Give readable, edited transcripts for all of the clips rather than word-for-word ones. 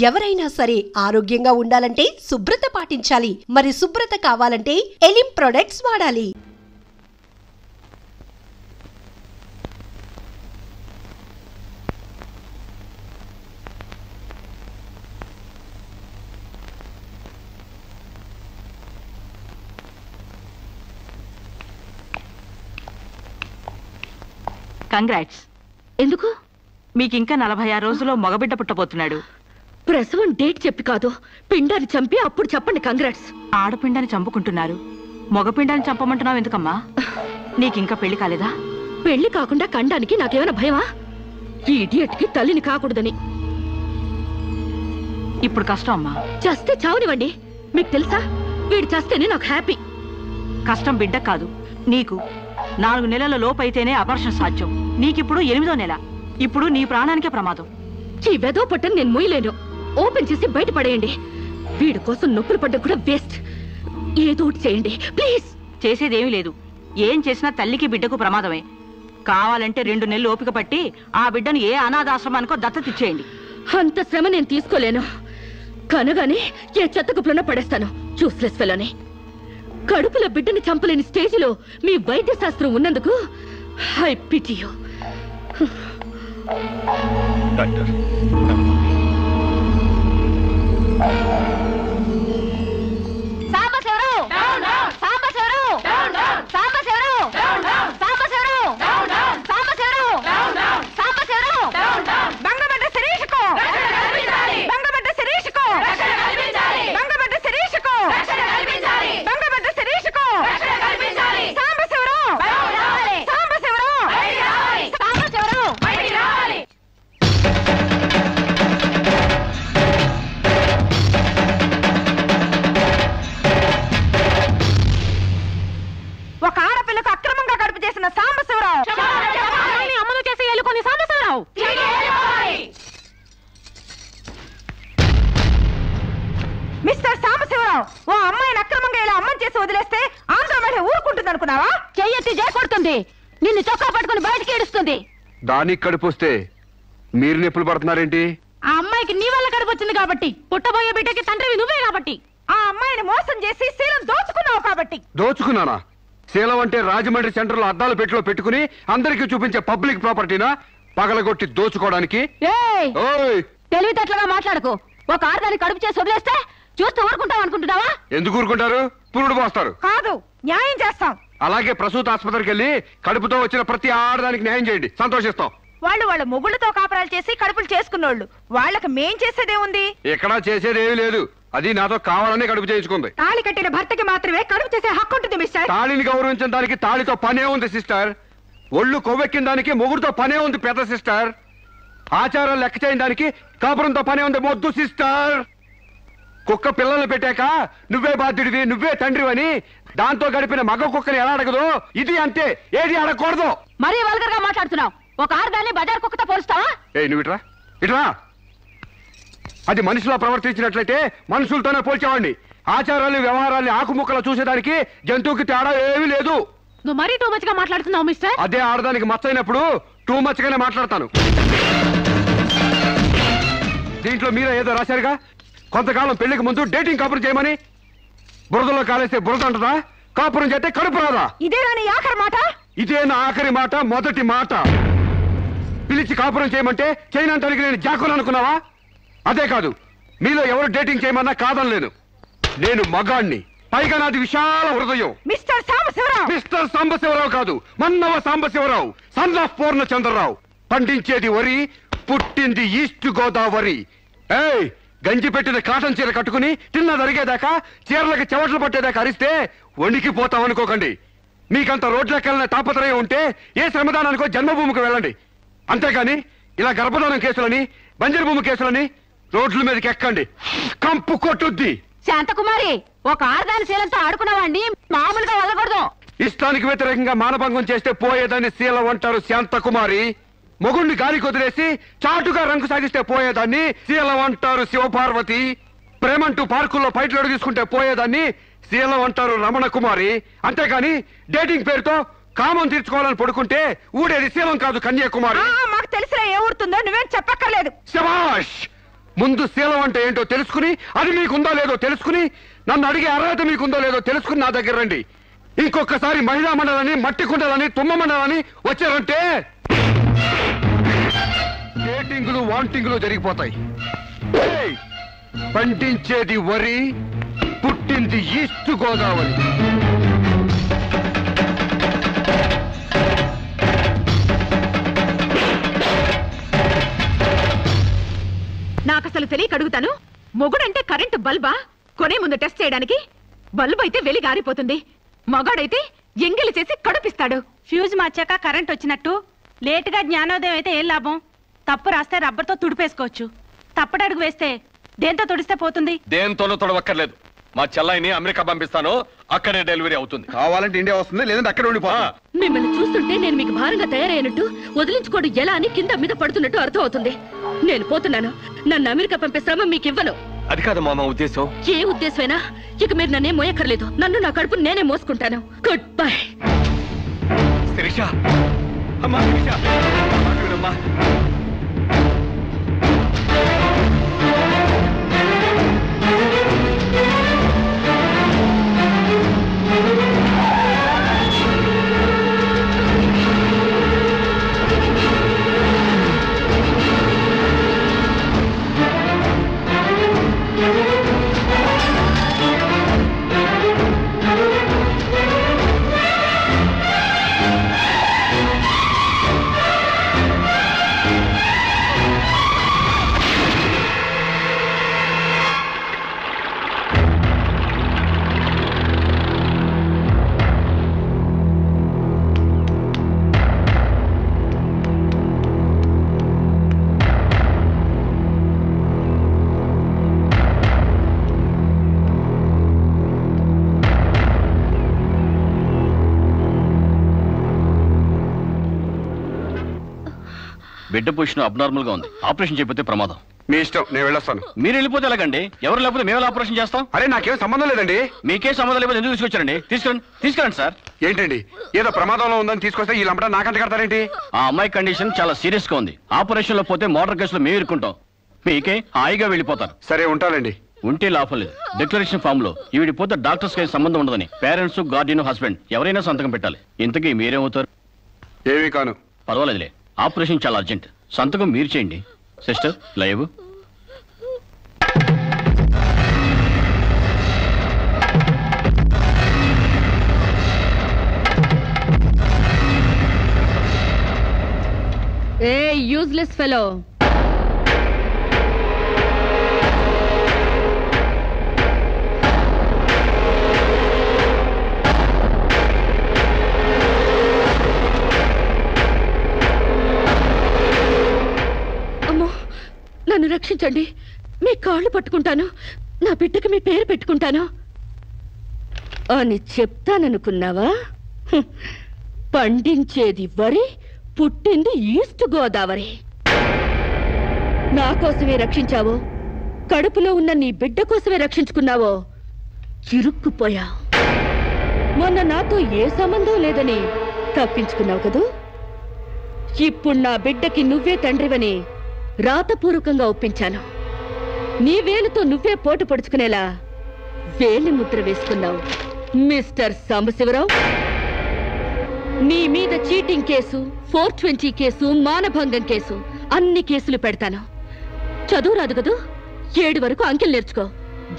ఎవరైనా సరే ఆరోగ్యంగా ఉండాలంటే శుభ్రత పాటించాలి. మరి శుభ్రత కావాలంటే ఎలిం ప్రొడక్ట్స్ వాడాలి. కంగ్రాట్స్. ఎందుకు? మీకింకా 46 రోజుల్లో మగబిడ్డ పుట్టబోతున్నాడు. ప్రసవం డేట్ చెప్పి కాదు, పిండాన్ని చంపి అప్పుడు చెప్పండి కంగ్రాట్స్. ఆడపిండాన్ని చంపుకుంటున్నారు, మగపిండాన్ని చంపమంటున్నావు ఎందుకమ్మా? నీకింకా పెళ్లి కాలేదా? పెళ్లి కాకుండా కండానికి నాకేమైనా భయమా? ఈ ఇడియట్కి తల్లిని కాకూడదని. ఇప్పుడు కష్టం అమ్మా. చస్తే చావునివ్వండి. మీకు తెలుసా, వీడు చస్తేనే నాకు హ్యాపీ. కష్టం బిడ్డ కాదు నీకు. 4 నెలల లోపైతేనే అపర్షన్ సాధ్యం. నీకిప్పుడు 8వ నెల. ఇప్పుడు నీ ప్రాణానికే ప్రమాదం. ఈ వెదో పట్టని నేను మొయ్యలేను. ఓపెన్ చేసి బయటపడేయండి. వీడి కోసం నొప్పులు పడ్డం కూడా వేస్ట్. ఏదో ఒకటి చేయండి ప్లీజ్. చేసేదేమీ లేదు. ఏం చేసినా తల్లికి బిడ్డకు ప్రమాదమే. కావాలంటే 2 నెలలు ఓపిక పట్టి ఆ బిడ్డను ఏ అనాథాశ్రమానికో దత్తతిచ్చేయండి. అంత శ్రమ నేను తీసుకోలేను. కనగానే ఏ చెత్త కుప్పలోనే పడేస్తాను. చూస్లెస్ ఫెలోని. కడుపులో బిడ్డని చంపలేని స్టేజిలో మీ వైద్య శాస్త్రం ఉన్నందుకు I pity you. Doctor, mister Sambasivarao, ఓ అమ్మాయిని అక్రమంగా ఇలా అమ్మని చేసి వదిలేస్తే ఆంధ్ర మహిళ ఊరుకుంటుంది అనుకున్నావా? చెయ్యెత్తి చేకొడుతుంది. నిన్ను చొక్కా పట్టుకుని బయటికి ఏడుస్తుంది. దానికి కడుపు వస్తే మీరు నొప్పులు పడుతున్నారేంటి? ఆ అమ్మాయికి నీ వల్ల కడుపు వచ్చింది కాబట్టి, పుట్టబోయే బిడ్డకి తండ్రివి నువ్వే కాబట్టి. ఆ అమ్మాయిని మోసం చేసి శీలం దోచుకున్నావు కాబట్టి. దోచుకున్నానా? శీలం అంటే రాజమండ్రి సెంటర్ లో అద్దాల పెట్టిలో పెట్టుకుని అందరికీ చూపించే పబ్లిక్ ప్రాపర్టీనా పగలగొట్టి దోచుకోవడానికి? తెలివితేటలుగా మాట్లాడుకో. ఒక ఆడదాన్ని కడుపు చేసి వదిలేస్తే చూస్తూ ఊరుకుంటావు అనుకుంటున్నావా? ఎందుకు ఊరుకుంటారు? పురుడు పోస్తారు. కాదు, న్యాయం చేస్తాం. అలాగే ప్రసూత ఆసుపత్రికి వెళ్ళి కడుపుతో వచ్చిన ప్రతి ఆడదానికి న్యాయం చేయండి, సంతోషిస్తాం. వాళ్ళ మొగుళ్ళతో కాపరాలు చేసి కడుపులు చేసుకున్నోళ్ళు. వాళ్ళకి మేం చేసేదేముంది? ఎక్కడా చేసేదేమీ లేదు. అది నాతో కావాలని కడుపు చేయించుకుంది. తాళి కట్టిన భర్తకి మాత్రమే కడుపు చేసే హక్కు ఉంటుంది మిస్టర్. తాళిని గౌరవించిన దానికి తాళితో పనే ఉంది సిస్టర్. ఒళ్ళు కొవ్వెక్కిన దానికి మొగుడుతో పనే ఉంది పెద్ద సిస్టర్. ఆచారాలు లెక్క చేయని దానికి కాపురంతో పనే ఉంది మొద్దు సిస్టర్. కుక్క పిల్లలు పెట్టాక నువ్వే బాధ్యుడివి, నువ్వే తండ్రివని దాంతో గడిపిన మగ కుక్కని ఎలా అడగదు, ఇది అంతే. ఏది అడగకూడదు. మరీ వల్గర్ గా మాట్లాడుతున్నావు. ఒక ఆడదాన్ని బజార్ కుక్కతో పోలుస్తావా? నువ్వు ఇట్రా ఇట్రా. అది మనిషిలో ప్రవర్తించినట్లయితే మనుషులతోనే పోల్చేవాడిని. ఆచారాలు వ్యవహారాన్ని ఆకుముక్కలు చూసేదానికి జంతువుకి తేడా ఏమీ లేదు. నువ్వు మరీ టూ మచ్ గా మాట్లాడుతున్నావు మిస్టర్. అదే ఆడదానికి మచ్చైనప్పుడు టూ మచ్ గానే మాట్లాడతాను. దీంట్లో మీరే ఏదో రాశారుగా, కొంతకాలం పెళ్లికి ముందు డేటింగ్ కాపురం చేయమని. బురదలో కాలేస్తే బురద అంటదా? కాపురం చేస్తే కడుపు రాదా? ఇదేనా నీ ఆఖరి మాట? ఇదే నా ఆఖరి మాట, మొదటి మాట. పిలిచి కాపురం చేయమంటే చేయనంటానికి నేను జాకులు అనుకున్నావా? అదే కాదు, మీలో ఎవరు డేటింగ్ చేయమన్నా కాదనలేను. నేను మగాణ్ణి, పైగా నాది విశాల హృదయం. మిస్టర్ సాంబశివరావు. మిస్టర్ సాంబశివరావు కాదు, మన్నవ సాంబశివరావు, సన్ ఆఫ్ పూర్ణచంద్రరావు. పండించేది వరి, పుట్టింది ఈస్ట్ గోదావరి. గంజి పెట్టిన కాటన్ చీర కట్టుకుని తిన్న జరిగేదాకా, చీరలకు చెవట్లు పట్టేదాకా అరిస్తే వణికిపోతాం అనుకోకండి. మీకంత రోడ్లకెళ్ళిన తాపత్రయం ఉంటే ఏ శ్రమదానానికో జన్మభూమికి వెళ్ళండి. అంతేగాని ఇలా గర్భధానం కేసులని, బంజరు భూమి కేసులని రోడ్ల మీదకి ఎక్కండి, కంపు కొట్టుద్ది. శాంతకుమారి, ఒక ఆడదాని శీలంతో ఆడుకున్నావాడిని మామూలుగా వదలకూడదు. ఇష్టానికి వ్యతిరేకంగా మానభంగం చేస్తే పోయేదాన్ని శీలం అంటారు శాంతకుమారి. మొగుణ్ణి గాలి కొదిలేసి చాటుగా రంగు సాగిస్తే పోయేదాన్ని శీలం అంటారు శివపార్వతి. ప్రేమంటూ పార్కుల్లో పైట్లోడు తీసుకుంటే పోయేదాన్ని శీలం అంటారు రమణ కుమారి. అంతేగాని డేటింగ్ పేరుతో కామం తీర్చుకోవాలని పడుకుంటే ఊడేది శీలం కాదు కన్యాకుమారి. మాకు తెలిసిన ఏ ఊరుతుందో నువ్వేం చెప్పక్కర్లేదు. శభాష్! ముందు శీలం అంటే ఏంటో తెలుసుకుని, అది మీకుందో లేదో తెలుసుకుని, నన్ను అడిగే అర్హత మీకుందో లేదో తెలుసుకుని నా దగ్గర రండి. ఇంకొకసారి మహిళా మండలని, మట్టి కుండలని, తుమ్మ మండలని వచ్చారంటే డేటింగులు వాంటింగులు జరిగిపోతాయి. పండించేది వరి, పుట్టింది ఈస్ట్ గోదావరి. నాకు అసలు తెలియక అడుగుతాను, మొగుడంటే కరెంటు బల్బా? కొనే ముందు టెస్ట్ చేయడానికి. బల్బు అయితే వెలి గారిపోతుంది, మగాడైతే ఎంగిలి చేసి కడుపిస్తాడు. ఫ్యూజ్ మార్చాక కరెంట్ వచ్చినట్టు లేటుగా జ్ఞానోదయం అయితే ఏం లాభం? తప్పు రాస్తే రబ్బర్తో తుడిపేసుకోవచ్చు, తప్పటడుగు వేస్తే దేంతో తుడిస్తే పోతుంది? దేంతోనూ తొడవక్కర్లేదు. మా చెల్లాయిని అమెరికా పంపిస్తాను, అక్కడే డెలివరీ అవుతుంది. కావాలంటే ఇండియా వస్తుంది, లేదంటే అక్కడ ఉండిపో. మిమ్మల్ని చూస్తుంటే నేను మీకు భారంగా తయారైనట్టు, వదిలించుకోవడం ఎలా అని కింద మీద పడుతున్నట్టు అర్థం అవుతుంది. నేను పోతున్నాను. నన్ను అమెరికా పంపే శ్రమ మీకు ఇవ్వను. అది కాదు మా ఉద్దేశం. ఏ ఉద్దేశమైనా ఇక మీరు నన్నే మోయక్కర్లేదు. నన్ను నా కడుపు నేనే మోసుకుంటాను. Good bye. శిరీష, అమ్మా శిరీష, అమ్మా. బిడ్డ పొజిషన్ అబ్నార్మల్ గా ఉంది. ఆపరేషన్ చేయకపోతే ప్రమాదం. మీ ఇష్టం, నేను వెళ్ళొస్తాను. మీరు వెళ్ళిపోతే ఎలాగండి? ఎవరు లేకపోతే మేము ఆపరేషన్ చేస్తాం. అరే నాకేం సంబంధం లేదండి. మీకే సంబంధం లేకపోతే ఎందుకు తీసుకొచ్చారండి? తీసుకురండి సార్. ఏంటండి, ఏదో ప్రమాదంలో ఉందని తీసుకొస్తే ఈ లంపట నాకంట కడతారేంటి? ఆ అమ్మాయి కండిషన్ చాలా సీరియస్ గా ఉంది. ఆపరేషన్ లో పోతే మోటార్ కేసులో మేము ఇరుక్కుంటాం. మీకే హాయిగా వెళ్ళిపోతారు. సరే ఉంటానండి. ఉంటే లాభం లేదు. డిక్లరేషన్ ఫామ్ లో ఈవిడి పోతే డాక్టర్స్ కి సంబంధం ఉండదని పేరెంట్స్, గార్డియన్, హస్బెండ్ ఎవరైనా సంతకం పెట్టాలి. ఇంతకీ మీరేమవుతారు? ఏమీ కాను. పర్వాలేదులే, ఆపరేషన్ చాలా అర్జెంట్. సంతకం మీరు చేయండి. Sister live. ఏ యూజ్లెస్ ఫెలో, నన్ను రక్షించండి. మీ కాళ్ళు పట్టుకుంటాను, నా బిడ్డకి మీ పేరు పెట్టుకుంటాను అని చెప్తాననుకున్నావా? పండించేది వరి, పుట్టింది ఈస్ట్ గోదావరి. నా కోసమే రక్షించావో, కడుపులో ఉన్న నీ బిడ్డ కోసమే రక్షించుకున్నావో చిరుక్కుపోయా. మొన్న నాతో ఏ సంబంధం లేదని తప్పించుకున్నావు కదూ. ఇప్పుడు నా బిడ్డకి నువ్వే తండ్రివని రాతపూర్వకంగా ఒప్పించాను. నీ వేలుతో నువ్వే పోటు పొడుచుకునేలా వేలి ముద్ర వేసుకున్నావు మిస్టర్ సాంబశివరావు. నీ మీద చీటింగ్ కేసు, 420 కేసు, మానభంగం కేసు, అన్ని కేసులు పెడతాను. చదువు రాదు కదూ, 7 వరకు అంకెలు నేర్చుకో.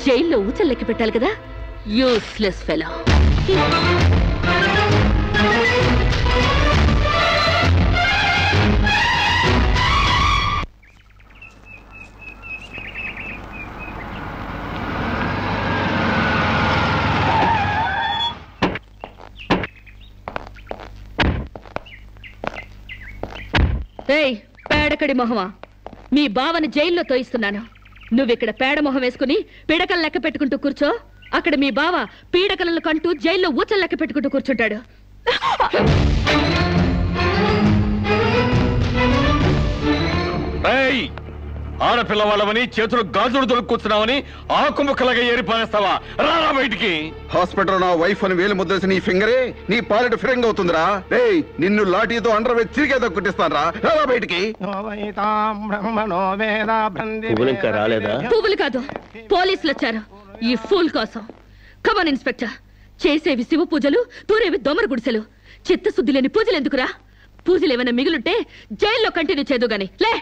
జైల్లో ఊచల్లెక్కి పెట్టాలి కదా. Useless fellow. ఏయ్ పేడకడి మొహమా, మీ బావని జైల్లో తోయిస్తున్నాను. నువ్విక్కడ పేడ మొహం వేసుకుని పీడకలు లెక్క పెట్టుకుంటూ కూర్చో. అక్కడ మీ బావ పీడకలను కంటూ జైల్లో ఊచలు లెక్క పెట్టుకుంటూ కూర్చుంటాడు. ఆడపిల్లవాళ్ళమని చేతులు గాజులు దొరుకుతున్నావని ఆకుముక్కలాగా ఏరిపారేస్తావా? రారా బయటికి. హాస్పిటల్ నా వైఫ్ అని వేలు ముద్రేసి నీ ఫింగరే నీ పాలెట్ ఫిరంగ్ అవుతుందిరా. ఏయ్, నిన్ను లాఠీతో అండర్ వేసి తిరిగేదో కుట్టిస్తానరా. రారా బయటికి. పువ్వులు ఇంకా రాలేదా? పువ్వులు కాదు, పోలీసులు వచ్చారు ఈ ఫూల్ కోసం. కమాన్ ఇన్స్పెక్టర్, చేసేవి శివ పూజలు, తూరేవి దొమర గుడిసెలు. చిత్తశుద్ధి లేని పూజలు ఎందుకురా? పూజలు ఏమైనా మిగులుంటే జైల్లో కంటిన్యూ చేదు గాని లే.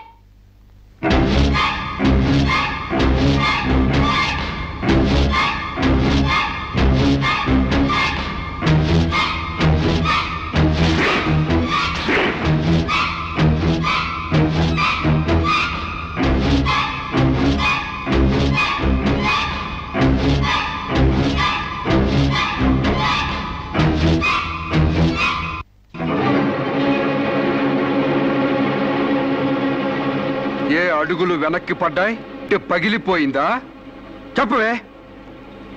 ఏ అడుగులు వెనక్కి పడ్డాయి? పగిలిపోయిందా? చెప్పవే.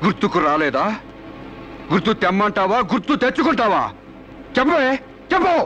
గుర్తుకు రాలేదా? గుర్తు తెమ్మంటావా, గుర్తు తెచ్చుకుంటావా? చెప్పవే, చెప్పు.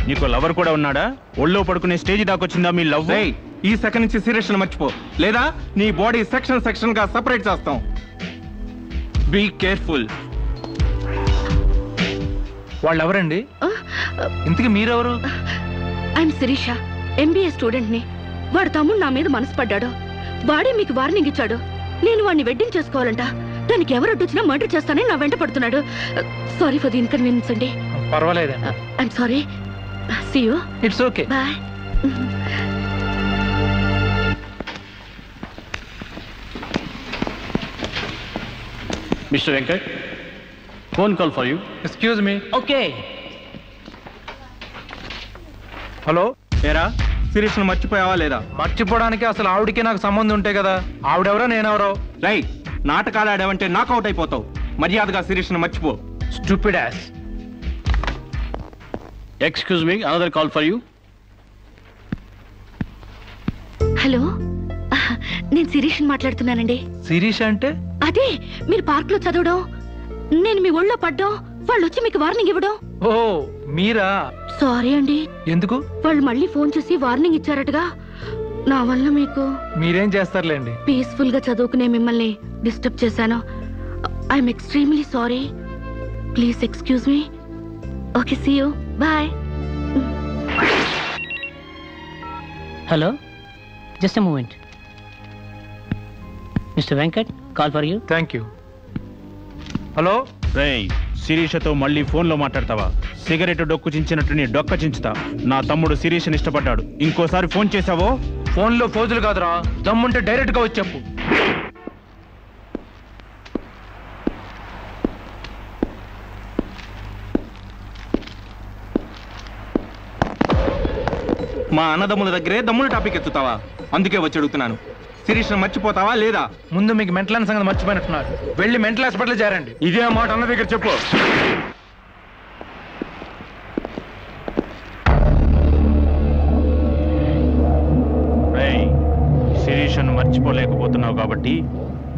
నీకు లవర్ కూడా ఉన్నాడా? ఒళ్ళో పడుకునే స్టేజ్ దాకొచ్చిందా మీ లవ్? ఈ సెకండ్ నుంచి సీరియస్ మర్చిపో, లేదా నీ బాడీ సెక్షన్ సెక్షన్ గా సెపరేట్ చేస్తాం. Be careful. వాళ్ళు ఎవరండి? ఇంతకీ మీరెవరు? ఐఎమ్ శిరీష, ఎంబీఏ స్టూడెంట్ ని. వాడు తమ్ముడు నా మీద మనసు పడ్డాడు. వాడే మీకు వార్నింగ్ ఇచ్చాడు. నేను వాడిని వెడ్డింగ్ చేసుకోవాలంట. దానికి ఎవరు అడ్డొచ్చినా మర్డర్ చేస్తానని నా వెంట పడుతున్నాడు. సారీ ఫర్ ది ఇన్కన్వీనియన్స్ అండి. పర్వాలేదండి. I'm sorry. See you. It's okay. Bye. Mister Venkat, phone call for you. Excuse me. Okay. Hello, ఏరా శిరీష్ను మర్చిపోయావా లేదా? మర్చిపోవడానికి అసలు ఆవిడికి నాకు సంబంధం ఉంటే కదా. ఆవిడెవరో నేనెవరో. రైట్, నాటకాలు ఆడావంటే నాకౌట్ అయిపోతావు. మర్యాదగా శిరీష్ను మర్చిపో. Stupid ass. Excuse me, another call for you. Hello, నేను శిరీష్ని మాట్లాడుతున్నానండి. శిరీష్ అంటే? అదే మీరు పార్క్ లో చదవడం, నేను మీ ఒళ్ళో పడ్డం, వాళ్ళు వచ్చి మీకు వార్నింగ్ ఇవ్వడం. ఓ మీరా? సారీ అండి. ఎందుకు? వాళ్ళు మళ్ళీ ఫోన్ చేసి వార్నింగ్ ఇచ్చారటగా. నా వల్ల మీకు. మీరేం చేస్తారులేండి. పీస్ఫుల్ గా చదువుకునే మిమ్మల్ని డిస్టర్బ్ చేశాను. I'm extremely sorry. Please excuse me. Okay, see you. Bye. Hello, just a moment. Mister Venkat, call for you. Thank you. Hello. రేయ్, శిరీషతో మళ్ళీ ఫోన్లో మాట్లాడతావా? సిగరెట్ డొక్కు చించినట్టు నీ డొక్క చించుతా. నా తమ్ముడు శిరీష్ని ఇష్టపడ్డాడు. ఇంకోసారి ఫోన్ చేసావో ఫోన్లో ఫోజులు కాదురా, దమ్ముంటే డైరెక్ట్ గా వచ్చి చెప్పు. మా అన్నదమ్ముల దగ్గరే దమ్ముల టాపిక్ ఎత్తుతావా? అందుకే వచ్చి అడుగుతున్నాను. శిరీష్ను మర్చిపోతావా లేదా? ముందు మీకు మెంటల్ సంగతి మర్చిపోయినట్టున్నారు. వెళ్ళి మెంటల్ హాస్పిటల్ చేరండి. ఇదే మాట అన్న దగ్గర చెప్పు. శిరీష్ను మర్చిపోలేకపోతున్నావు కాబట్టి,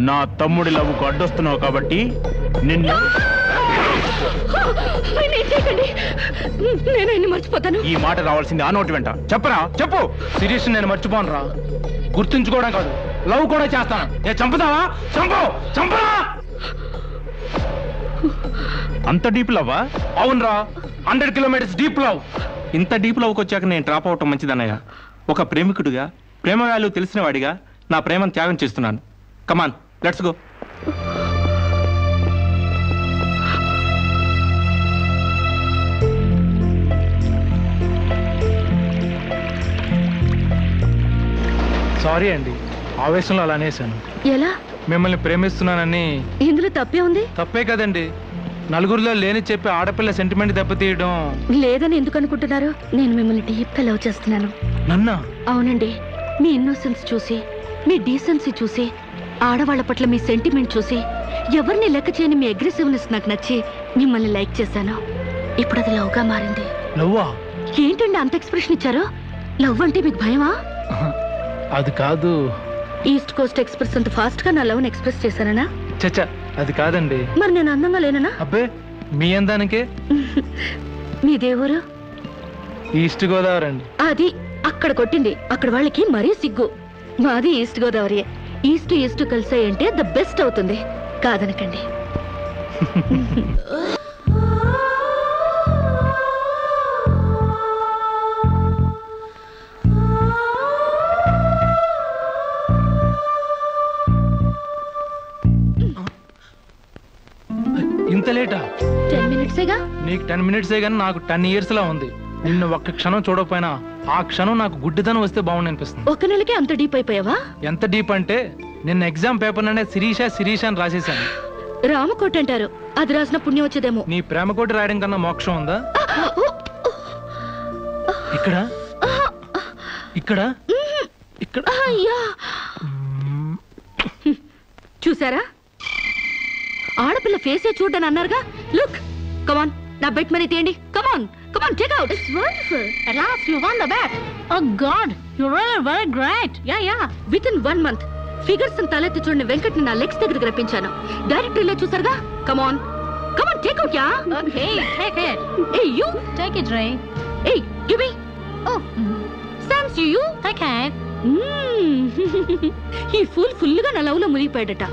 నా తమ్ముడి లవ్వుకు అడ్డొస్తున్నావు కాబట్టి నిన్ను. నేను మర్చిపోతాను. ఈ మాట రావాల్సింది ఆ నోటి వెంట. చెప్పరా, చెప్పు. శిరీష్ నేను మర్చిపోను రా. గుర్తుంచుకోవడం కాదు, లవ్ కూడా చేస్తాను. చంపుతావా? చంపు, చంపరా. అంత డీప్ లవ్వా? అవునరా, 100 కిలోమీటర్స్ డీప్ లవ్. ఇంత డీప్ లవ్కి వచ్చాక నేను డ్రాప్ అవటం మంచిదన్నయ్య. ఒక ప్రేమికుడిగా, ప్రేమ వాల్యూ తెలిసిన వాడిగా నా ప్రేమను త్యాగం చేస్తున్నాను. కమాన్, లెట్స్ గో. సారీ అండి, ఆవేశంలో అలా అనేసాను. ఎలా? మిమ్మల్ని ప్రేమిస్తున్నానని. ఇందులో తప్పే ఉంది? తప్పే కదండి, నలుగురిలో లేని చెప్పి ఆడపిల్ల సెంటిమెంట్ దెబ్బతీయడం. లేదని ఎందుకు అనుకుంటున్నారు? నేను మిమ్మల్ని డీప్ గా లవ్ చేస్తున్నాను. నన్నా? అవునండి. మీ ఇన్నోసెన్స్ చూసి, మీ డీసెన్సీ చూసి, ఆడవాళ్ల పట్ల మీ సెంటిమెంట్ చూసి, ఎవరిని లెక్క చేయని మీ అగ్రెసివ్నెస్ నాకు నచ్చి మిమ్మల్ని లైక్ చేశాను. ఇప్పుడు అది లవ్ గా మారింది. లవ్వా? ఏంటండి అంత ఎక్స్ప్రెషన్ ఇచ్చారు? లవ్ అంటే మీకు భయమా? అది కాదు. ఈస్ట్ కోస్ట్ ఎక్స్ప్రెస్ అంత ఫాస్ట్ గా నా లవ్ ని ఎక్స్ప్రెస్ చేశానా? చచ్చా, అది కాదండి. మరి నేను అందంగా లేనా? అబ్బే, మీ అందానికే. మీ దేవురు? ఈస్ట్ గోదావరి అండి. అది అక్కడ కొట్టింది. అక్కడ వాళ్ళకి మరీ సిగ్గు. మాది ఈస్ట్ గోదావరి. ఈస్ట్ ఈస్ట్ కలిసాయంటే ద బెస్ట్ అవుతుంది. కాదనకండి. ఇంత లేటా? 10 మినిట్సేగా. నీకు 10 మినిట్సే గానీ నాకు 10 years లా ఉంది. నిన్ను ఒక్క క్షణం చూడకపోయినా ఆ క్షణం నాకు గుడ్డిదనం వస్తే బాగుండి అనిపిస్తుంది. ఒక నెలకి అంత డీప్ అయిపోయావా? ఎంత డీప్ అంటే నిన్న ఎగ్జామ్ పేపర్ ననే శిరీష అని రాసేసాను. రామకోట అంటారు, అది రాసిన పుణ్యం వచ్చేదేమో. నీ ప్రేమకోటి రాయడం కన్నా మోక్షం ఉందా? ఇక్కడ ఇక్కడ ఇక్కడ. అయ్యా, చూసారా? ఆడపిల్ల ఫేసే చూడని అన్నారుగా. లుక్, కమాన్, నా బెట్ మనీ తీయండి. Come on come on, take out. It's wonderful. At last you won the bet. Oh god, you're really very great. Yeah. Within 1 month figures తలెత్తి చూడని వెంకట్ని నా లెగ్స్ దగ్గరికి రప్పించాను. డైరెక్టరీలో చూసారుగా. కమాన్ take out. Yeah, okay, take it. Hey, you take it, Ray. Hey, give me. Oh, thanks you. Take it. ఈ full గా నా love లో మునిగిపోయాడట.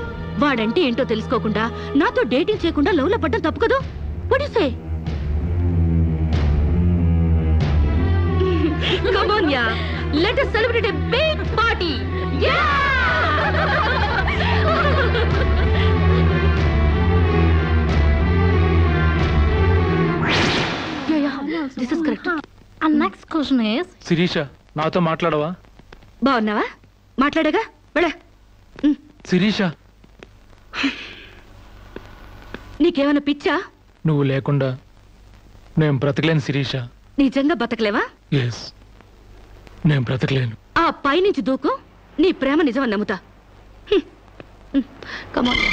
వాడంటే ఏంటో తెలుసుకోకుండా నాతో డేటింగ్ చేయకుండా లవ్ లో పడ్డం తప్పు కదా? What do you say? Come on, yeah. Let us celebrate a big party. Yeah! Yeah. This is correct. And next question is... Sirisha, నాతో మాట్లాడవా? బాగున్నావా? మాట్లాడగా వెళ్ళ. శిరీష, నీకేమైనా పిచ్చా? నువ్వు లేకుండా నేను బ్రతకలేను శిరీష. నిజంగా బతకలేవా? ఎస్, నేను బ్రతకలేను. ఆ పైనుంచి దూకు, నీ ప్రేమ నిజమని నమ్ముతా. కమాన్.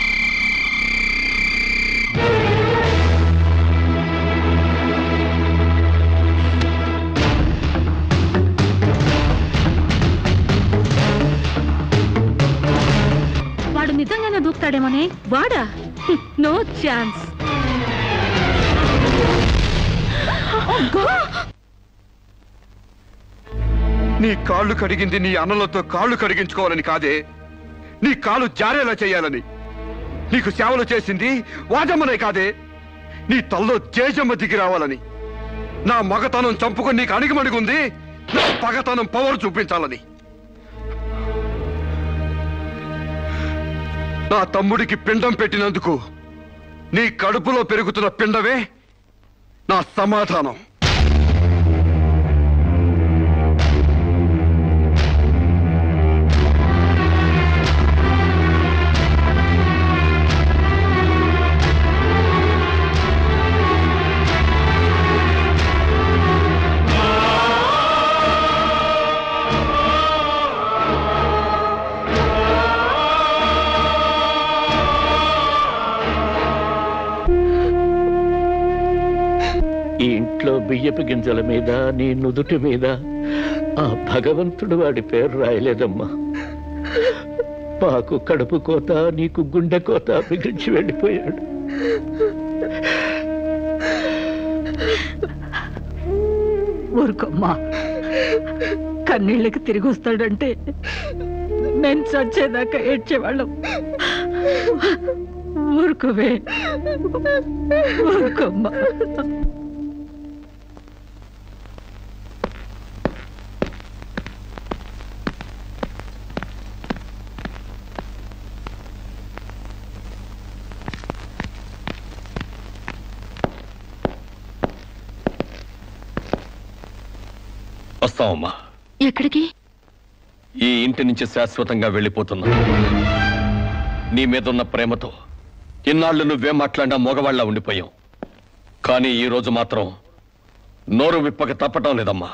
వాడు నిజంగానే దూకుతాడేమోనే. వాడా? No chance. నీ కాళ్ళు కడిగింది నీ అన్నలతో కాళ్ళు కడిగించుకోవాలని కాదే, నీ కాలు జారేలా చేయాలని. నీకు సేవలు చేసింది వాజమ్మనే కాదే, నీ తల్లో జేజమ్మ దిగి రావాలని. నా మగతనం చంపుకొని నీకు అణిగిమణిగుంది నా పగతనం పవర్ చూపించాలని. నా తమ్ముడికి పిండం పెట్టినందుకు నీ కడుపులో పెరుగుతున్న పిండమే నా సమాధానం. ఈ ఇంట్లో బియ్యపు గింజల మీద నీ నుదుటి మీద ఆ భగవంతుడు వాడి పేరు రాయలేదమ్మా. మాకు కడుపు కోత, నీకు గుండె కోత మిగిల్చి వెళ్ళిపోయాడు. ఊరుకోమ్మా, కన్నీళ్ళకి తిరిగి వస్తాడంటే నేను చచ్చేదాకా ఏడ్చేవాళ్ళం. ఊరుకోవే, ఊరుకోమ్మా. వస్తామమ్మా. ఎక్కడికి? ఈ ఇంటి నుంచి శాశ్వతంగా వెళ్ళిపోతున్నా. నీ మీదున్న ప్రేమతో ఇన్నాళ్ళు నువ్వే మాట్లాడినా మగవాళ్ళ ఉండిపోయావు. కానీ ఈ రోజు మాత్రం నోరు విప్పక తప్పటం లేదమ్మా.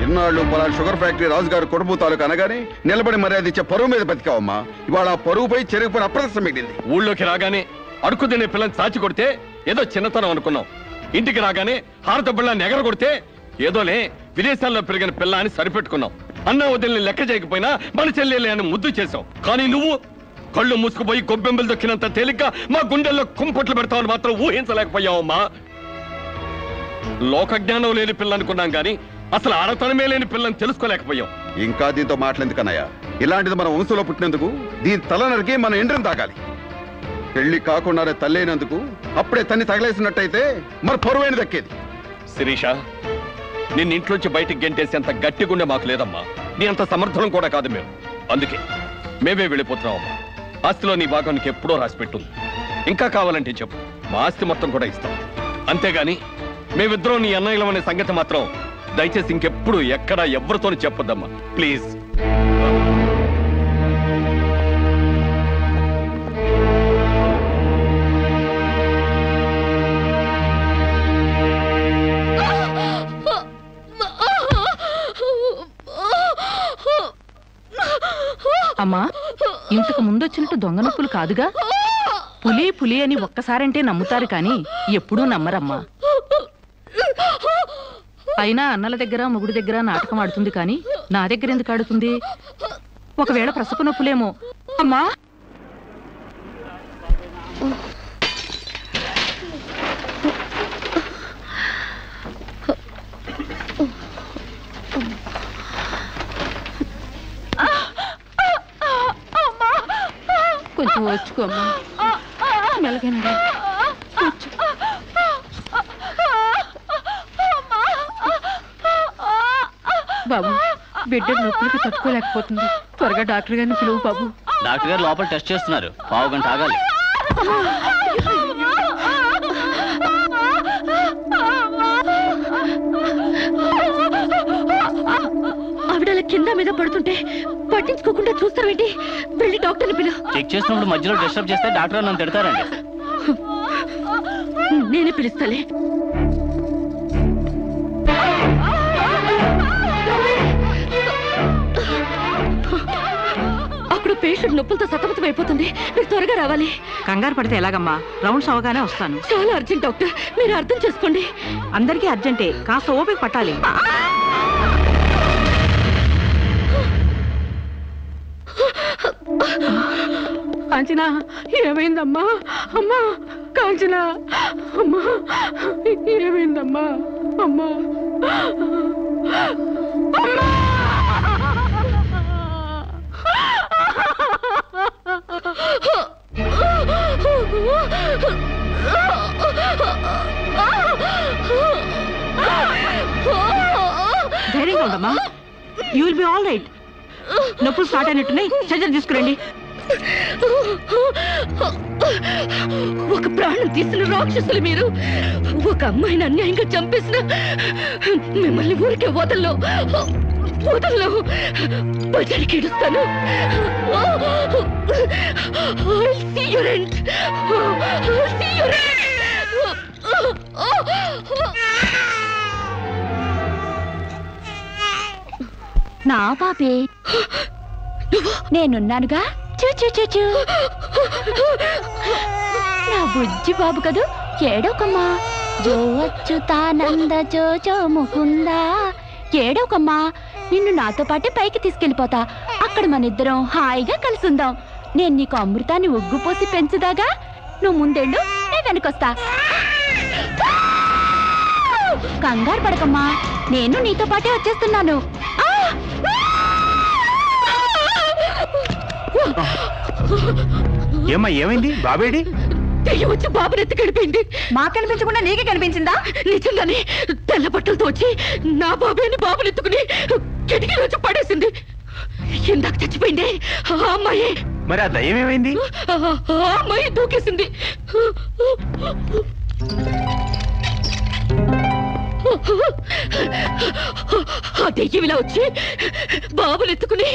ఇన్నాళ్ళు పలానా షుగర్ ఫ్యాక్టరీ రాజుగారు కొడుపు తాలూకు అనగానే నిలబడి మర్యాద ఇచ్చే పరువు మీద బతికావమ్మా. ఇవాళ ఆ పరువుపై చెరుగుపైన అప్రదర్శనం మిగిలింది. ఊళ్ళోకి రాగానే అడుగు తినే పిల్లని చాచి కొడితే ఏదో చిన్నతనం అనుకున్నాం. ఇంటికి రాగానే హారతబ్బళ్ళని ఎగర కొడితే ఏదోలే విదేశాల్లో పెరిగిన పిల్ల అని సరిపెట్టుకున్నాం. అన్న వదిలిని లెక్క చేయకపోయినా మన చెల్లెలే అని ముద్దు చేశావు. కానీ నువ్వు కళ్ళు మూసుకుపోయి గొబ్బెంబలు దొక్కినంత తేలిక మా గుండెల్లో కుంపట్లు పెడతావని మాత్రం ఊహించలేకపోయావమ్మా. లోకజ్ఞానం లేని పిల్ల అనుకున్నాం గాని అసలు ఆడతనమే లేని పిల్లని తెలుసుకోలేకపోయాం. ఇంకా దీంతో మాట్లాడేందుకన్నయ్య, ఇలాంటిది మన వంశంలో పుట్టినందుకు దీని తల నరికి మన ఎండ్రం తాగాలి. పెళ్లి కాకుండానే తల్లైనందుకు అప్పుడే తన్ని తగలేసినట్టయితే మరి పరువైన దక్కేది. శిరీష, నిన్న ఇంట్లోంచి బయటికి గెంటేసేంత గట్టి గుండె మాకు లేదమ్మా. నీ అంత సమర్థనం కూడా కాదు మేము. అందుకే మేమే వెళ్ళిపోతున్నామమ్మా. ఆస్తిలో నీ భాగం నీకు ఎప్పుడో రాసిపెట్టుంది. ఇంకా కావాలంటే చెప్పు, మా ఆస్తి మొత్తం కూడా ఇస్తాం. అంతేగాని మేమిద్దరం నీ అన్నయ్యలం అనే సంగతి మాత్రం దయచేసి ఇంకెప్పుడు ఎక్కడా ఎవరితోని చెప్పొద్దమ్మా, ప్లీజ్. అమ్మా, ఇంతకు ముందొచ్చినట్టు దొంగ నొప్పులు కాదుగా? పులి పులి అని ఒక్కసారంటే నమ్ముతారు కానీ ఎప్పుడూ నమ్మరమ్మా. అయినా అన్నల దగ్గర మొగుడి దగ్గర నాటకం ఆడుతుంది కానీ నా దగ్గర ఎందుకు ఆడుతుంది? ఒకవేళ ప్రసవ నొప్పులేమో. అమ్మా, కొంచెం వచ్చుకోమ్మా. మెలగనరా బాబు, బిడ్డ నొప్పులకి తట్టుకోలేకపోతుంది. త్వరగా డాక్టర్ గారిని పిలువు బాబు. డాక్టర్ గారు లోపల టెస్ట్ చేస్తున్నారు. పావు గంట ఆగాలి. ఆవిడ కింద మీద పడుతుంటే పట్టించుకోకుండా చూస్తావేంటి? వెళ్ళి డాక్టర్ని పిలు. చెక్ చేసినప్పుడు మధ్యలో డిస్టర్బ్ చేస్తే డాక్టర్ నన్ను తిడతారండి. నేనే పిలుస్తాలే. అక్కడ పేషెంట్ నొప్పులతో సతమతం అయిపోతుంది. మీరు త్వరగా రావాలి. కంగారు పడితే ఎలాగమ్మా? రౌండ్స్ అవగానే వస్తాను. చాలా అర్జెంట్ డాక్టర్, మీరు అర్థం చేసుకోండి. అందరికీ అర్జెంటే, కాస్త ఓపిక పట్టాలి. కాంచనా, ఏమైందమ్మా? అమ్మా కాంచనా, అమ్మా ఏమైందమ్మా? అమ్మా అమ్మా! ధైర్యంగా ఉండమ్మా. You will be all right. నొప్పులు స్టార్ట్ అయినట్టున్నాయి, సర్జరీ తీసుకురండి. ఒక ప్రాణం తీసిన రాక్షసులు మీరు. ఒక అమ్మాయిని అన్యాయంగా చంపేసిన మిమ్మల్ని ఊరికే వదల్లో వదల్లో. బజారికి ఏడుస్తాను. నా పాపే, నేనున్నానుగా. చూ నా బుజ్జి బాబు కదూ, ఏడోకమ్మా. జో అచ్యుతానంద జో జో ముకుందా. ఏడోకమ్మా, నిన్ను నాతో పాటే పైకి తీసుకెళ్ళిపోతా. అక్కడ మన ఇద్దరం హాయిగా కలుసుందాం. నేను నీకు అమృతాన్ని ఉగ్గుపోసి పెంచుదాగా. నువ్వు ముందెళ్ళు, నేను వెనకొస్తా. కంగారు పడకమ్మా, నేను నీతో పాటే వచ్చేస్తున్నాను. ఏమ్మా ఏమైంది? బాబేడి? దెయ్యం వచ్చి బాబుని ఎత్తి గడిపోయింది. మాకు కనిపించకుండా నీకే కనిపించిందా? నిజంగానే తెల్ల బట్టలతో వచ్చి నా బాబేని బాబుని ఎత్తుకుని కిటికీలో వచ్చి పడేసింది. ఇందాక చచ్చిపోయింది ఆ అమ్మాయి. మరి ఆ దయ్యం ఏమైంది? ఆ అమ్మాయి దూకేసింది. ఆ దెయ్యం ఇలా వచ్చి బాబుని ఎత్తుకుని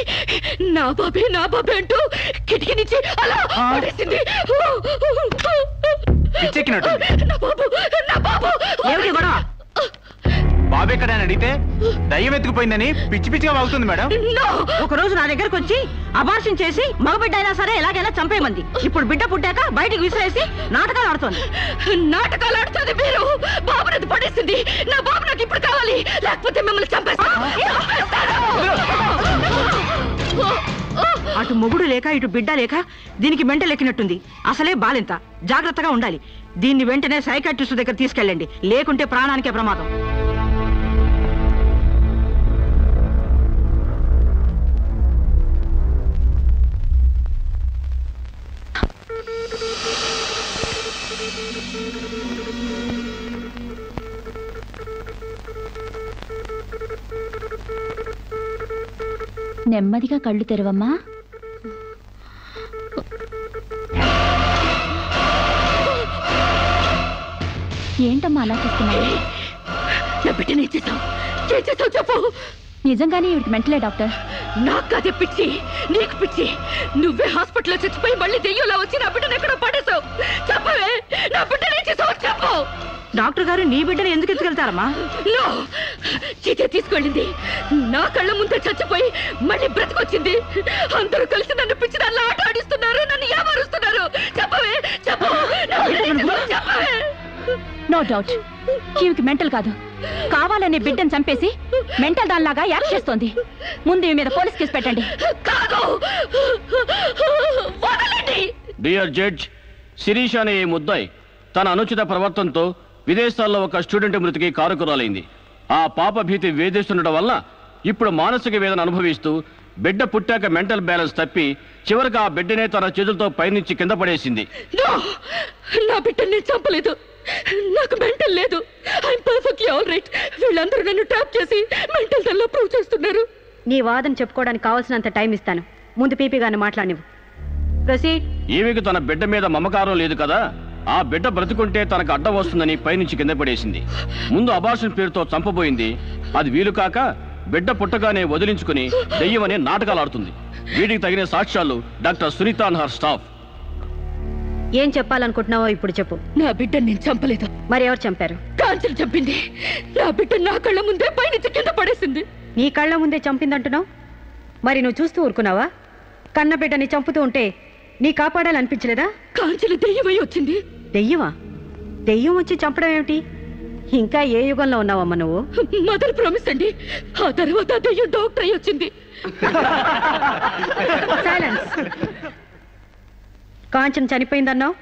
నా బాబే అంటూ కిటికీ నుంచి అలా పడేసింది. పిచ్చెక్కినట్టు. నా బాబు ఏమిటి గొడవ? బాబు ఎక్కడని అడిగితే దయ్యం ఎత్తుకుపోయిందని పిచ్చి పిచ్చిగా వాగుతుంది మేడం. ఒక రోజు నా దగ్గరకు వచ్చి అబార్షన్ చేసి మగబిడ్డ అయినా సరే ఎలాగైనా చంపేయమంది. ఇప్పుడు బిడ్డ పుట్టాక బయటికి విసిరేసి నాటకాలు ఆడుతోంది. నాటకాలు ఆడుతుంది మీరు. బాబునది పడేసింది. నా బాబు నాకు ఇప్పుడు కావాలి, లేకపోతే మిమ్మల్ని చంపేస్తాను. అటు మొగుడు లేక ఇటు బిడ్డ లేక దీనికి మెంటల్ ఎక్కినట్టుంది. అసలే బాలింత, జాగ్రత్తగా ఉండాలి. దీన్ని వెంటనే సైకాట్రిస్ట్ దగ్గర తీసుకెళ్ళండి, లేకుంటే ప్రాణానికే ప్రమాదం. నెమ్మదిగా కళ్ళు తెరవమ్మా. ఏంటమ్మా అలా చూస్తున్నావు? నా బిడ్డని ఏం చేసావు చెప్పు. నిజంగానే ఇవిడికి మెంటలే డాక్టర్. నాకు అదే పిచ్చి, నీకు పిచ్చి. నువ్వే హాస్పిటల్లో చచ్చిపోయి మళ్ళీ దెయ్యంలా వచ్చి నా బిడ్డను ఎక్కడో పడేసావు. చెప్పవే, నా బిడ్డని ఏం చేసావు చెప్పు. డాక్టర్ గారు నీ బిడ్డను ఎందుకు ఎత్తుకెళ్తారమ్మా? చీతే తీసుకెళ్ళింది. నా కళ్ళ ముందే చచ్చిపోయి మళ్ళీ బ్రతికొచ్చింది. అందరూ కలిసి నన్ను పిచ్చి దానిలో ఆట ఆడిస్తున్నారు, నన్ను ఏమారుస్తున్నారు. చెప్పవే చెప్పు. చెప్పవే. నో డౌట్ ఈవికి మెంటల్ కాదు, కావాలనే బిడ్డను చంపేసి మెంటల్ దానిలాగా యాక్ట్ చేస్తోంది. ముందు ఈమె మీద పోలీస్ కేసు పెట్టండి. డియర్ జడ్జ్, శిరీష అనే ఈ ముద్దాయి తన అనుచిత ప్రవర్తనతో విదేశాల్లో ఒక స్టూడెంట్ మృతికి కారకురాలైంది. ఆ పాప భీతి వేధిస్తుండటం వల్ల ఇప్పుడు మానసిక వేదన అనుభవిస్తూ బిడ్డ పుట్టాక మెంటల్ బ్యాలెన్స్ తప్పి చివరికి ఆ బిడ్డనే తన చేతులతో పైనుంచి కింద పడేసింది. నా బిడ్డని చంపలేదు, నాకు మెంటల్ లేదు. I'm perfectly all right. వీళ్ళందరూ నన్ను ట్రాప్ చేసి మెంటల్ దానిలో ప్రూవ్ చేస్తున్నారు. నీ వాదన చెప్పుకోవడానికి కావాల్సినంత టైం ఇస్తాను. ముందు పీపీ గారిని మాట్లాడినవు. ప్రొసీడ్. ఈమెకు తన బిడ్డ మీద మమకారం లేదు కదా, ఆ బిడ్డ బ్రతుకుంటే తనకు అడ్డం వస్తుందని పైనుంచి కింద పడేసింది. ముందు అబార్షన్ పేరుతో చంపబోయింది. అది వీలు కాక బిడ్డ పుట్టగానే వదిలించుకుని దెయ్యమనే నాటకాలు ఆడుతుంది. వీటికి తగిన సాక్ష్యాలు doctor Sunitha and her staff. ఏం చెప్పాలనుకుంటున్నావో ఇప్పుడు చెప్పు. నా బిడ్డని నేను చంపలేదు. మరి ఎవరు చంపారు? కాంచెలు చంపింది. నా బిడ్డ నా కళ్ళ ముందే పైనుంచి కింద పడేసింది. నీ కళ్ళ ముందే చంపిందంటున్నావు, మరి నువ్వు చూస్తూ ఊరుకున్నావా? కన్న బిడ్డని చంపుతూ ఉంటే నీ కాపాడాలనిపించలేదా? కాంచెలు దెయ్యమై వచ్చింది. దెయ్యమా? దెయ్యం వచ్చి చంపడం ఏమిటి? ఇంకా ఏ యుగంలో ఉన్నావమ్మా నువ్వు? మదర్ ప్రామిస్ అండి. ఆ తర్వాత దెయ్యం డాక్టర్ అయి వచ్చింది. సైలెన్స్. కాంచన చనిపోయిందన్నావు,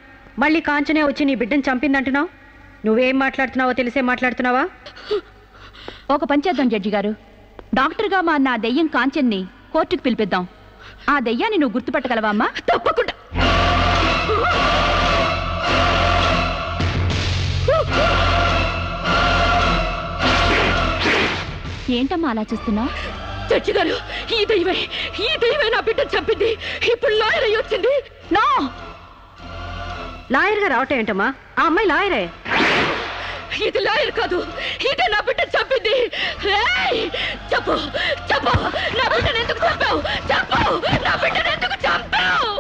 మళ్ళీ కాంచనే వచ్చి నీ బిడ్డను చంపిందంటున్నావు. నువ్వేం మాట్లాడుతున్నావో తెలిసే మాట్లాడుతున్నావా? ఒక పని చేద్దాం జడ్జి గారు, డాక్టర్గా మా నా దెయ్యం కాంచన్ని కోర్టుకు పిలిపిద్దాం. ఆ దెయ్యాన్ని నువ్వు గుర్తుపట్టగలవా అమ్మా? తప్పకుండా. ఏంటమ్మా అలా చూస్తున్నావు? జడ్జి గారు, ఈ దైవే నా బిడ్డను చంపింది. ఇప్పుడు లాయర్ అయ్యి వచ్చింది. నో, లాయర్గా రావటం ఏంటమ్మా? ఆ అమ్మాయి లాయరే. ఇది లాయర్ కాదు, ఇదే నా బిడ్డను చంపింది. చెప్పు చెప్పు, నా బిడ్డను ఎందుకు చంపావు? చెప్పు, నా బిడ్డను ఎందుకు చంపావు?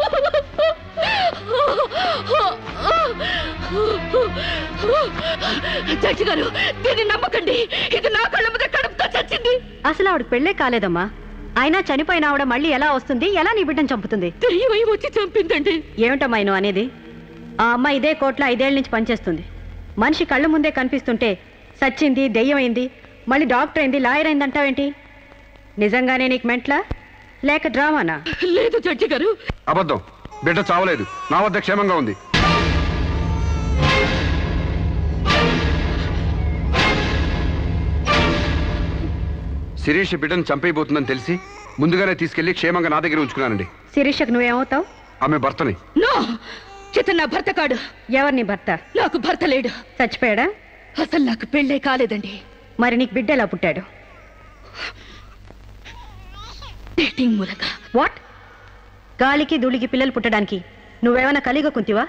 జడ్జి గారు, దీన్ని నమ్మకండి. ఇది నా కళ్ళ మీద కడుపుతో చచ్చింది. అసలు ఆవిడ పెళ్ళే కాలేదమ్మా. అయినా చనిపోయిన ఆవిడ మళ్ళీ ఎలా వస్తుంది? ఎలా నీ బిడ్డను చంపుతుంది? దెయ్యమై వచ్చి చంపిందండి. ఏమిటమ్మా నువ్వు అనేది? ఆ అమ్మాయి ఇదే కోర్టులో 5 ఏళ్ల నుంచి పనిచేస్తుంది. మనిషి కళ్ళ ముందే కనిపిస్తుంటే సచ్చింది, దెయ్యమైంది, మళ్ళీ డాక్టర్ అయింది, లాయర్ అయింది అంటావేంటి? నిజంగానే నీకు మెంట్లా లేక డ్రామానా? లేదు జడ్జి గారు, అబద్ధం. బిడ్డ చావలేదు, నా వద్ద క్షేమంగా ఉంది. శిరీష్ బిడ్డను చంపైపోతుందని తెలిసి ముందుగానే తీసుకెళ్లి క్షేమంగా నా దగ్గర ఉంచుకున్నానండి. శిరీషకు నువ్వేమవుతావు? ఆమె భర్తని. నో, ఇతను నా భర్త కాడు. ఎవరిని భర్త? నాకు భర్త లేడు. చచ్చిపోయాడా? అసలు నాకు పెళ్ళే కాలేదండి. మరి నీకు బిడ్డ ఎలా పుట్టాడు? డేటింగ్ మూలంగా. వాట్? గాలికి ధూళికి పిల్లలు పుట్టడానికి నువ్వేమైనా కలిగ కుంతివా?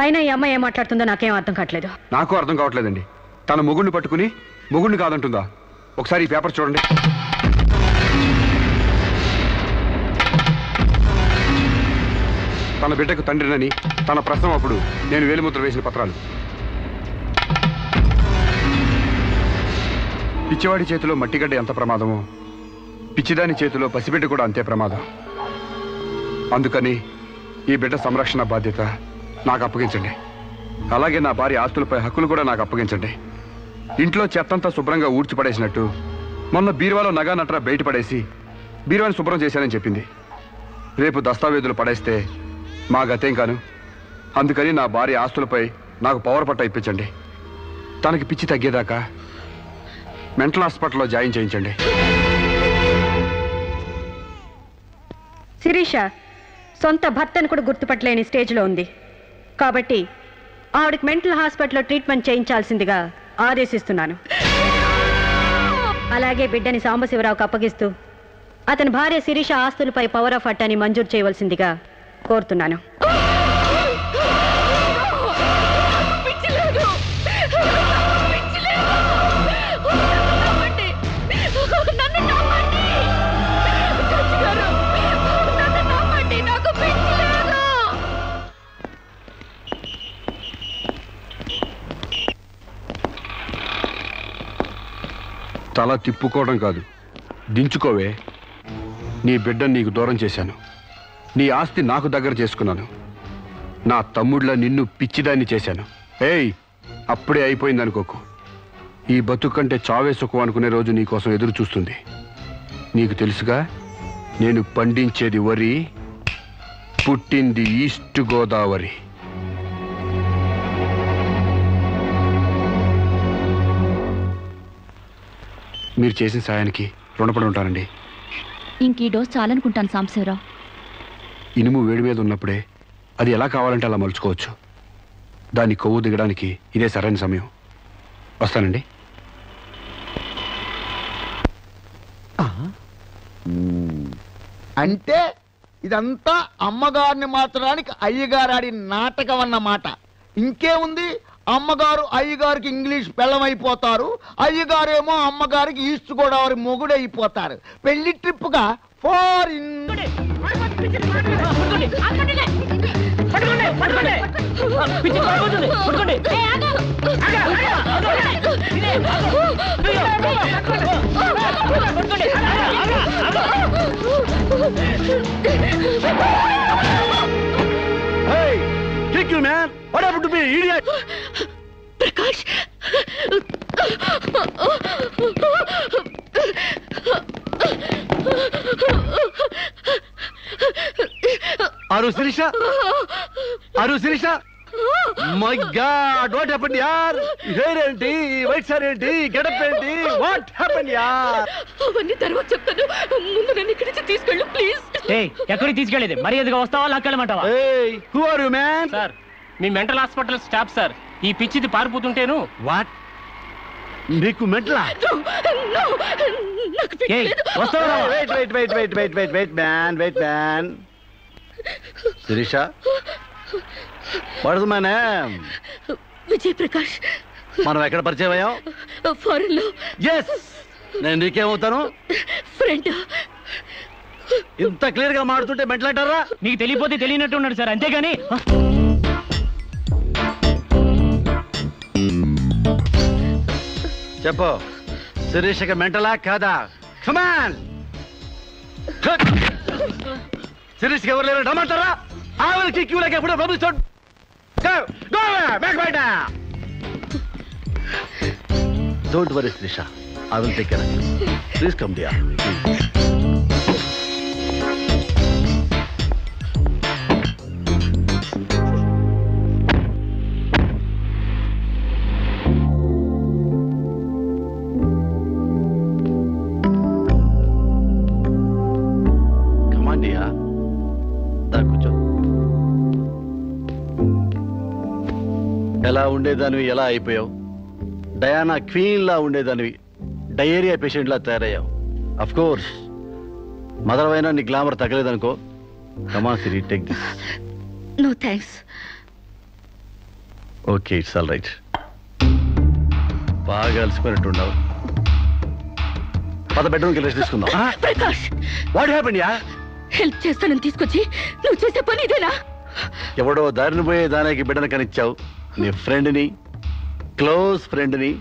అయినా ఈ అమ్మాయి ఏం మాట్లాడుతుందో నాకేం అర్థం కావట్లేదు. నాకు అర్థం కావట్లేదండి. తన మొగుడిని పట్టుకుని మొగుడిని కాదంటుందా? ఒకసారి ఈ పేపర్ చూడండి. తన బిడ్డకు తండ్రినని తన ప్రశ్న అప్పుడు నేను వేలిముద్ర వేసిన పత్రాలు. పిచ్చివాడి చేతిలో మట్టిగడ్డ ఎంత ప్రమాదమో పిచ్చిదాని చేతిలో పసిబిడ్డ కూడా అంతే ప్రమాదం. అందుకని ఈ బిడ్డ సంరక్షణ బాధ్యత నాకు అప్పగించండి. అలాగే నా భార్య ఆస్తులపై హక్కులు కూడా నాకు అప్పగించండి. ఇంట్లో చెత్తంతా శుభ్రంగా ఊడ్చిపడేసినట్టు మొన్న బీరువాలో నగా నట్రా బయటపడేసి బీరువాని శుభ్రం చేశానని చెప్పింది. రేపు దస్తావేజులు పడేస్తే మా గతేం కాను. అందుకని నా భార్య ఆస్తులపై నాకు పవర్ పట్ట ఇప్పించండి. తనకి పిచ్చి తగ్గేదాకా మెంటల్ హాస్పిటల్లో జాయిన్ చేయించండి. శిరీష సొంత భర్తను కూడా గుర్తుపట్టలేని స్టేజ్లో ఉంది. కాబట్టి ఆవిడకి మెంటల్ హాస్పిటల్లో ట్రీట్మెంట్ చేయించాల్సిందిగా ఆదేశిస్తున్నాను. అలాగే బిడ్డని సాంబశివరావుకు అప్పగిస్తూ అతని భార్య శిరీష ఆస్తులపై పవర్ ఆఫ్ అట్టాని మంజూరు చేయవలసిందిగా కోరుతున్నాను. తల తిప్పుకోవడం కాదు, దించుకోవే. నీ బిడ్డను నీకు దూరం చేశాను. నీ ఆస్తి నాకు దగ్గర చేసుకున్నాను. నా తమ్ముళ్ళ నిన్ను పిచ్చిదాన్ని చేశాను. ఏయ్, అప్పుడే అయిపోయిందనుకోకు. ఈ బతుకంటే చావే సుఖం అనుకునే రోజు నీకోసం ఎదురు చూస్తుంది. నీకు తెలుసుగా, నేను పండించేది వరి, పుట్టింది ఈస్ట్ గోదావరి. మీరు చేసిన సాయానికి రుణపడి ఉంటానండి. ఇంక ఈ డోస్ చాలనుకుంటాను సాంబశివరావు. ఇనుము వేడి మీద ఉన్నప్పుడే అది ఎలా కావాలంటే అలా మలుచుకోవచ్చు. దాన్ని కొవ్వు దిగడానికి ఇదే సరైన సమయం. వస్తానండి. అంటే ఇదంతా అమ్మగారిని మార్చడానికి అయ్యగారు ఆడిన నాటకం అన్నమాట. ఇంకేముంది, అమ్మగారు అయ్యగారికి ఇంగ్లీష్ పెళ్ళమైపోతారు, అయ్యగారేమో అమ్మగారికి ఈస్ట్ గోదావరి మొగుడైపోతారు. పెళ్లి ట్రిప్గా foreign. Kick you, man! What happened to me, idiot? Prakash! Aru Sirisha? Aru Sirisha? My God, what happened, yaar? Hair enti, white hair enti, get up enti, what happened, yaar? అవన్నీ తర్వాత చెప్తాను. ముందు నన్ను ఇక్కడి నుంచి తీసుకెళ్ళు please. ఏయ్, ఎక్కడికి తీసుకెళ్ళేది? మర్యాదగా వస్తావా లాక్కెళ్ళమంటావా? Hey, who are you, man? Sir, me mental hospital staff sir. ఈ పిచ్చిది పారిపోతుంటేను. What? నీకు మెంటలా? ఏయ్, వస్తావా? Wait, man. Sirisha? What is my name? Vijay Prakash. మనం ఎక్కడ పరిచయం అయ్యాం? ఫారెన్ లో. ఎస్, నేను నీకేమవుతాను? ఫ్రెండ్. ఇంత క్లియర్ గా మాడుతుంటే మెంటలంటారా? నీకు తెలియపోతే తెలియనట్టు ఉన్నాడు సార్, అంతేగాని. చెప్పు, శిరీషకి మెంటలా కాదా? కమాన్. శిరీష్కి ఎవరు లేరు రమ్మంటారా? I will kick you like a foot of rubbish. Go back right now. Don't worry, Sirisha. I will take care of you. Please come, dear. Come on, dear. కూర్చో. ఉండేదానివి ఎలా అయిపోయావు? డయానా క్వీన్ లా ఉండేదానివి డయేరియా పేషెంట్ లా తయారయ్యావు. Of course mother అయినా నీ గ్లామర్ తగ్గలేదనుకో. Come Siri, take this. No thanks. Okay, it's all right. బాగా అలసిపోయినట్టున్నావు. పద బెడ్రూమ్కి రెస్ట్ తీసుకుందాం. ప్రకాష్, వాట్ హ్యాపెండ్ యా? హెల్ప్ చేస్తానని తీసుకొచ్చి నువ్వు చేసే పని ఇదేనా? ఎవడో దారిని పోయే దానికి బిడ్డను కనిచ్చావు. నీ ఫ్రెండ్ని, క్లోజ్ ఫ్రెండ్ని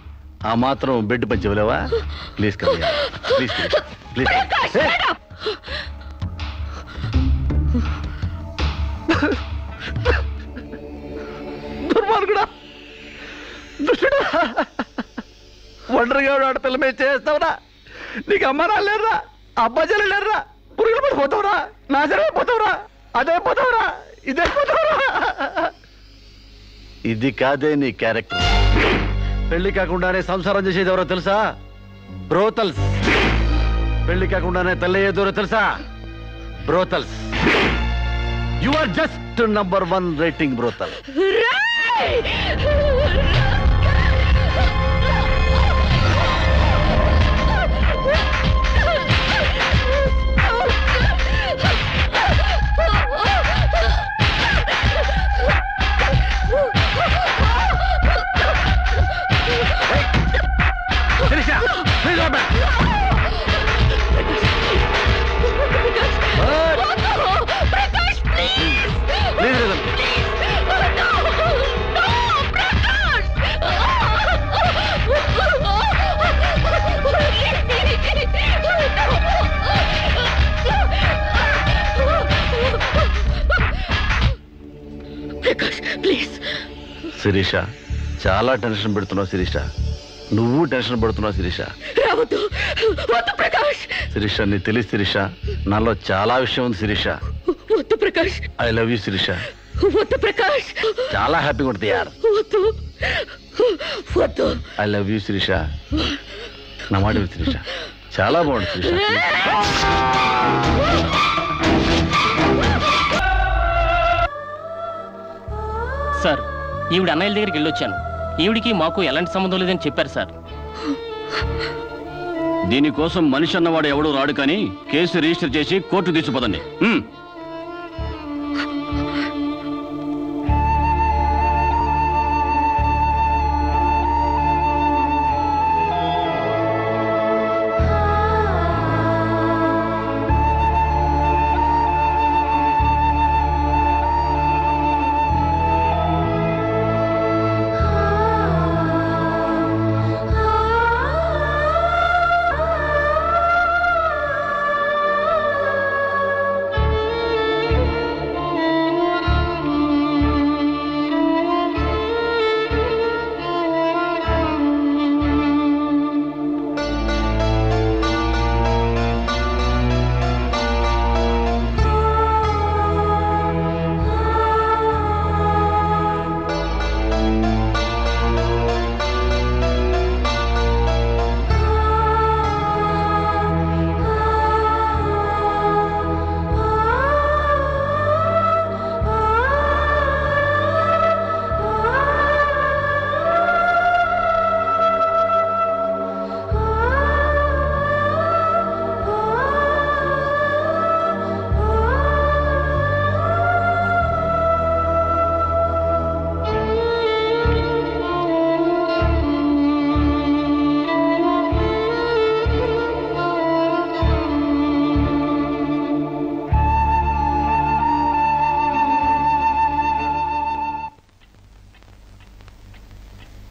ఆ మాత్రం బెడ్ పంచవలేవా? Please come, please please. దుర్మార్గుడా, దుష్టుడా, ఒంటరిగా ఆడపిల్ల మీద చేస్తావురా? నీకు అమ్మ రాలేరా, అబ్బాజీలు లేరురా, పురుగులు పడిపోతావురా, నాశనమే పోతావురా, అదే పోతావురా, ఇదే పోతావురా. ఇది కాదే నీ క్యారెక్టర్. పెళ్లి కాకుండానే సంసారం చేసేది ఎవరో తెలుసా? బ్రోతల్స్. పెళ్లి కాకుండానే తల్లి అయ్యేదెవరో తెలుసా? Brothels. You are just number 1 rating brothel. Shirisha, చాలా టెన్షన్ పెడుతున్నావు శిరీష. నువ్వు టెన్షన్ పడుతున్నావు శిరీష. శిరీష, నీ తెలియదు శిరీష, నాలో చాలా విషయం ఉంది Shirisha. I love you Shirisha. చాలా హ్యాపీగా ఉంటుంది యార్. I love you Shirisha. నా మాట శిరీష, చాలా బాగుంటుంది శిరీష. సార్, ఈవిడ అన్నయ్యల దగ్గరికి వెళ్ళొచ్చాను. ఈవిడికి మాకు ఎలాంటి సంబంధం లేదని చెప్పారు సార్. దీనికోసం మనిషి అన్నవాడు ఎవడూ రాడు, కానీ కేసు రిజిస్టర్ చేసి కోర్టు తీసుకుపోదండి.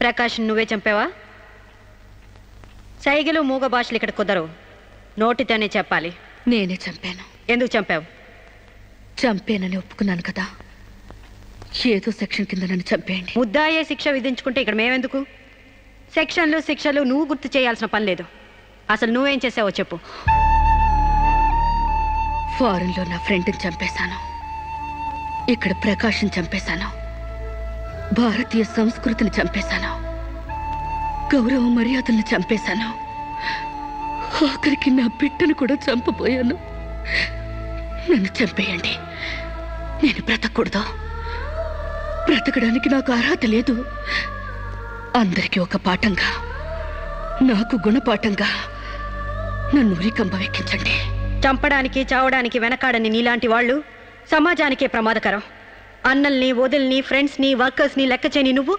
ప్రకాష్, నువ్వే చంపావా? సైగలు మూగ భాషలు ఇక్కడ కుదరవు, నోటితోనే చెప్పాలి. నేనే చంపాను. ఎందుకు చంపావు? చంపేనని ఒప్పుకున్నాను కదా, ఏదో సెక్షన్ కింద నన్ను చంపేయండి. ముద్దాయే శిక్ష విధించుకుంటే ఇక్కడ మేమెందుకు? సెక్షన్లు శిక్షలు నువ్వు గుర్తు చేయాల్సిన పని లేదు. అసలు నువ్వేం చేసావో చెప్పు. ఫారెన్లో నా ఫ్రెండ్ని చంపేశాను, ఇక్కడ ప్రకాశం చంపేశాను, భారతీయ సంస్కృతిని చంపేశాను, గౌరవ మర్యాదలను చంపేశాను, ఆఖరికి నా బిడ్డను కూడా చంపబోయాను. నన్ను చంపేయండి, నేను బ్రతకూడదు. బ్రతకడానికి నాకు అర్హత లేదు. అందరికీ ఒక పాఠంగా, నాకు గుణపాఠంగా నన్ను ఉరికంబం ఎక్కించండి. చంపడానికి చావడానికి వెనకాడని నీలాంటి వాళ్ళు సమాజానికే ప్రమాదకరం. అన్నల్ని, వదిల్ని, ఫ్రెండ్స్ని, వర్కర్స్ని లెక్క చేయని నువ్వు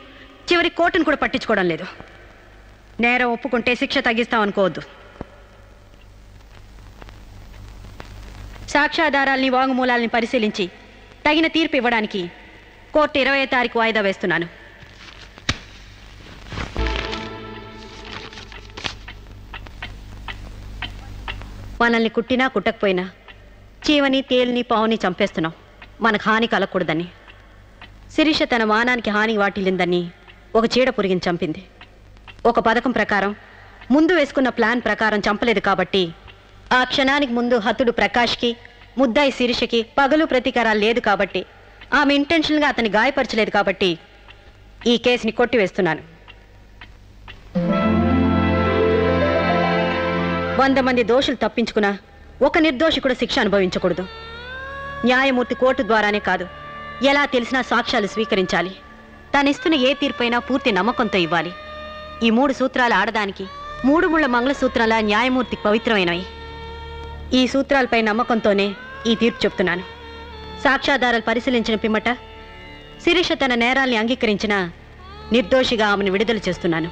చివరి కోర్టును కూడా పట్టించుకోవడం లేదు. నేరం ఒప్పుకుంటే శిక్ష తగ్గిస్తామనుకోవద్దు. సాక్ష్యాధారాల్ని, వాంగ్మూలాల్ని పరిశీలించి తగిన తీర్పు ఇవ్వడానికి కోర్టు 20వ తారీఖు వాయిదా వేస్తున్నాను. మనల్ని కుట్టినా కుట్టకపోయినా చీవని, తేలిని, పావుని చంపేస్తున్నాం మనకు హాని కలగకూడదని. శిరీష తన మానానికి హాని వాటిల్లిందని ఒక చీడ పురిగిని చంపింది. ఒక పథకం ప్రకారం, ముందు వేసుకున్న ప్లాన్ ప్రకారం చంపలేదు కాబట్టి ఆ క్షణానికి ముందు హతుడు ప్రకాష్కి, ముద్దాయి శిరీషకి పగలు ప్రతీకారాలు లేదు కాబట్టి, ఆమె ఇంటెన్షన్గా అతన్ని గాయపరచలేదు కాబట్టి ఈ కేసుని కొట్టివేస్తున్నాను. 100 మంది దోషులు తప్పించుకున్నా ఒక నిర్దోషి కూడా శిక్ష అనుభవించకూడదు. న్యాయమూర్తి కోర్టు ద్వారానే కాదు, ఎలా తెలిసినా సాక్ష్యాలు స్వీకరించాలి. తనిస్తున్న ఏ తీర్పైనా పూర్తి నమ్మకంతో ఇవ్వాలి. ఈ 3 సూత్రాలు ఆడదానికి 3 ముళ్ళ మంగళసూత్రాల న్యాయమూర్తికి పవిత్రమైనవి. ఈ సూత్రాలపై నమ్మకంతోనే ఈ తీర్పు చెప్తున్నాను. సాక్ష్యాధారాలు పరిశీలించిన పిమ్మట శిరీష తన నేరాల్ని అంగీకరించిన నిర్దోషిగా ఆమెను విడుదల చేస్తున్నాను.